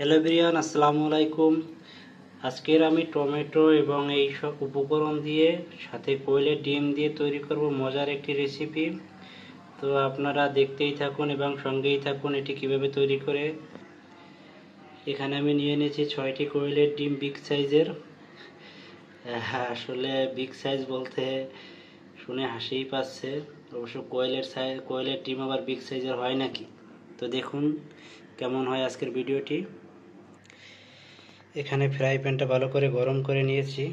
Hello everyone, আসসালামু আলাইকুম। আজকের আমি টমেটো এবং এই সব উপকরণ দিয়ে সাথে কোয়েলের ডিম দিয়ে তৈরি করব মজার একটি রেসিপি। তো আপনারা দেখতেই থাকুন এবং সঙ্গেই থাকুন এটি কিভাবে তৈরি করে। এখানে আমি নিয়ে নিয়েছি 6টি কোয়েলের ডিম বিগ সাইজের। আসলে বিগ সাইজ বলতে শুনে হাসিই পাচ্ছে। অবশ্য কোয়েলের ডিম আবার বিগ সাইজের হয় নাকি? তো দেখুন কেমন হয় আজকের ভিডিওটি। এখানে ফ্রাই প্যানটা ভালো করে গরম করে নিয়েছি।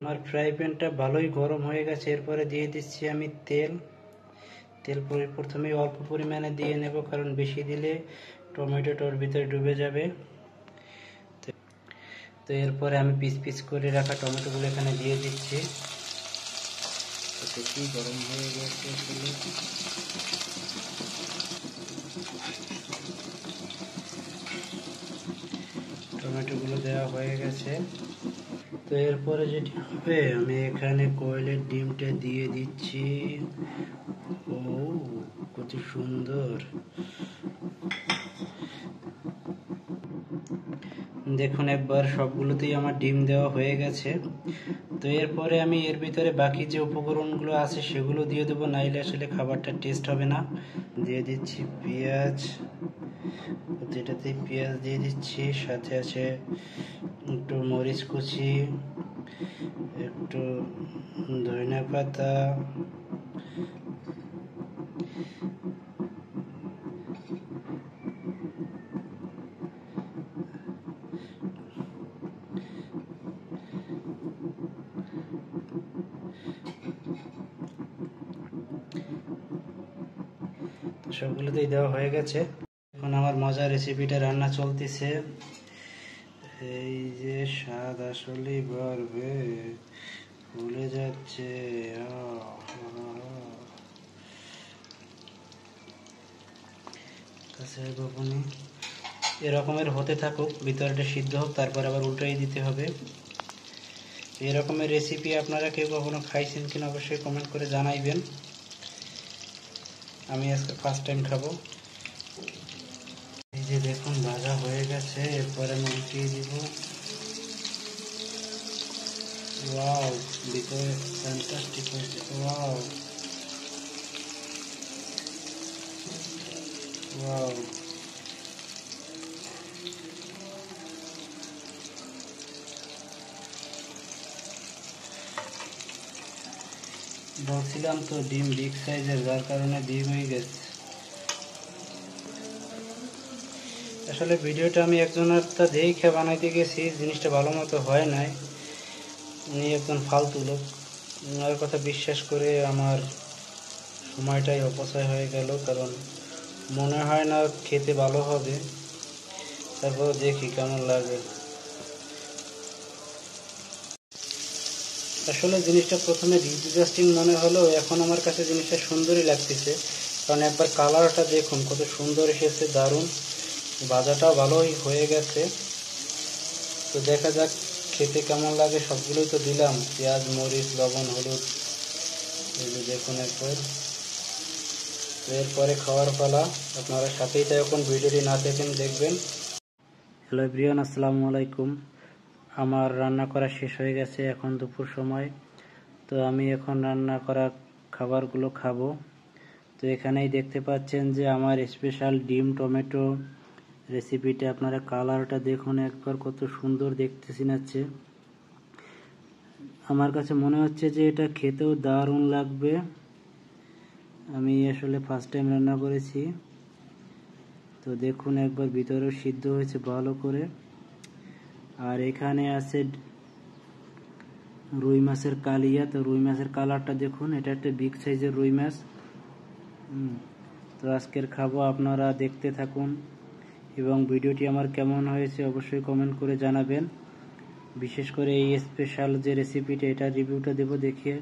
আমার ফ্রাই প্যানটা ভালোই গরম হয়ে গেছে। এরপরে দিয়ে দিচ্ছি আমি তেল। প্রথমে অল্প পরিমাণে দিয়ে নেব, কারণ বেশি দিলে টমেটোটার ভিতরে ডুবে যাবে। তো এরপরে আমি পিস পিস করে রাখা টমেটোগুলো এখানে দিয়ে দিচ্ছি। দেখি গরম হয়ে গেছে। টমেটোগুলো দেওয়া হয়ে গেছে। তো এরপরে যেটি হবে, আমি এখানে কোয়েলের ডিমটা দিয়ে দিচ্ছি। ও কত সুন্দর! দেখুন একবার সবগুলোতেই আমার ডিম দেওয়া হয়ে গেছে। তো এরপরে আমি এর ভিতরে বাকি যে উপকরণগুলো আছে সেগুলো দিয়ে দেবো, নাইলে আসলে খাবারটা টেস্ট হবে না। দিয়ে দিচ্ছি পেঁয়াজ, যেটাতে পেঁয়াজ দিয়ে দিচ্ছি, সাথে আছে একটু মরিচ কুচি, একটু ধনিয়া পাতা, সবগুলোতেই দেওয়া হয়ে গেছে। এখন আমার মজার রেসিপিটা রান্না চলতেছে। এই যে স্বাদ আসলেই বাড়বে, ভুলে যাচ্ছে। এরকমের হতে থাকুক, ভিতরটা সিদ্ধ হোক, তারপর আবার উল্টাই দিতে হবে। এরকমের রেসিপি আপনারা কেউ কখনো খাইছেন কিনা অবশ্যই কমেন্ট করে জানাইবেন। আমি আজকে ফার্স্ট টাইম খাবো। এই যে দেখুন ভাজা হয়ে গেছে, এরপর আমি উল্টিয়ে দিব। ওয়াও, ভিতরে ফ্যান্টাস্টিক হয়েছে। ওয়াও ওয়াও, বলছিলাম তো ডিম বিগ সাইজের, যার কারণে ডিম হয়ে গেছে। আসলে ভিডিওটা আমি একজনেরটা দেখে বানাইতে গেছি, জিনিসটা ভালো মতো হয় নাই। উনি একজন ফালতু লোক, ওনার কথা বিশ্বাস করে আমার সময়টাই অপচয় হয়ে গেল, কারণ মনে হয় না খেতে ভালো হবে। তারপর দেখি কেমন লাগে। আসলে জিনিসটা প্রথমে ডিসগাস্টিং মনে হলেও এখন আমার কাছে জিনিসটা সুন্দরই লাগতেছে, কারণ একবার কালারটা দেখুন কত সুন্দর এসেছে, দারুণ। ভাজাটাও ভালোই হয়ে গেছে। তো দেখা যাক খেতে কেমন লাগে। সবগুলোই তো দিলাম, পেঁয়াজ, মরিচ, লবণ, হলুদ। এই যে দেখুন একবার। এরপরে খাওয়ার পালা। আপনারা সাথেই থাকুন, ভিডিওটি না দেখেন দেখবেন। হ্যালো এভরিওয়ান, আসসালামু আলাইকুম। আমার রান্না করা শেষ হয়ে গেছে, এখন দুপুর সময়। তো আমি এখন রান্না করা খাবারগুলো খাবো। তো এখানেই দেখতে পাচ্ছেন যে আমার স্পেশাল ডিম টমেটো রেসিপিটা। আপনারা কালারটা দেখুন একবার, কত সুন্দর দেখতে শোনাচ্ছে। আমার কাছে মনে হচ্ছে যে এটা খেতেও দারুণ লাগবে। আমি আসলে ফার্স্ট টাইম রান্না করেছি। তো দেখুন একবার, ভিতরেও সিদ্ধ হয়েছে ভালো করে। আর এখানে আছে রুই মাছের কালিয়া। তো রুই মাছের কালারটা দেখুন, এটা একটা বিগ সাইজের রুই মাছ। তো আজকের খাবো, আপনারা দেখতে থাকুন এবং ভিডিওটি আমার কেমন হয়েছে অবশ্যই কমেন্ট করে জানাবেন। বিশেষ করে এই স্পেশাল যে রেসিপিটা, এটা রিভিউটা দেব দেখিয়ে।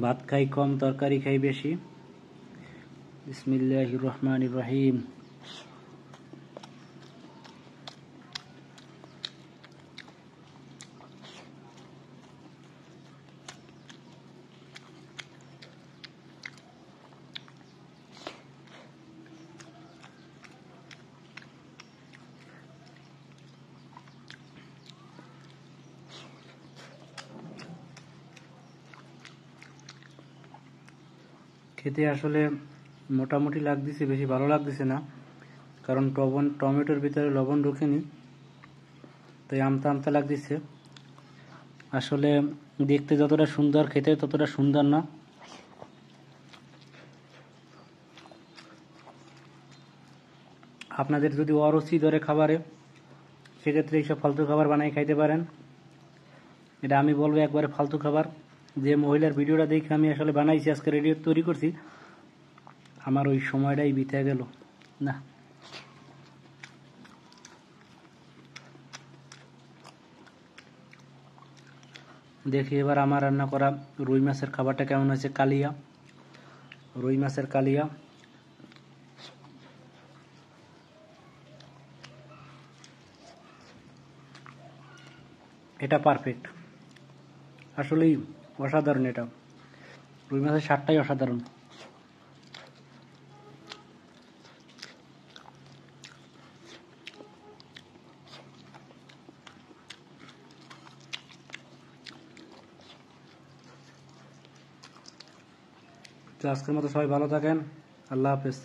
ভাত খাই কম, তরকারি খাই বেশি। বিসমিল্লাহির রহমানির রহিম। খেতে আসলে মোটামুটি লাগতেছে, বেশি ভালো লাগতেছে না, কারণ টমেটোর ভিতরে লবণ ঢোকেনি, তাই আমতা আমতা লাগতেছে। আসলে দেখতে যতটা সুন্দর, খেতে ততটা সুন্দর না। আপনাদের যদি অরুচি ধরে খাবারে, সেক্ষেত্রে এইসব ফালতু খাবার বানাই খাইতে পারেন। এটা আমি বলবো একবারে ফালতু খাবার। যে মহিলার ভিডিওটা দেখে আমি আসলে বানাইছি, আজকে রেডিও তৈরি করছি, আমার ওই সময়টাই বিতে গেল না। দেখি এবার আমার রান্না করা রুই মাছের খাবারটা কেমন হয়েছে। কালিয়া, রুই মাছের কালিয়া। এটা পারফেক্ট, আসলেই অসাধারণ। এটা রুই মাছের স্বাদটাই অসাধারণ। তো আজকের মতো সবাই ভালো থাকেন। আল্লাহ হাফেজ।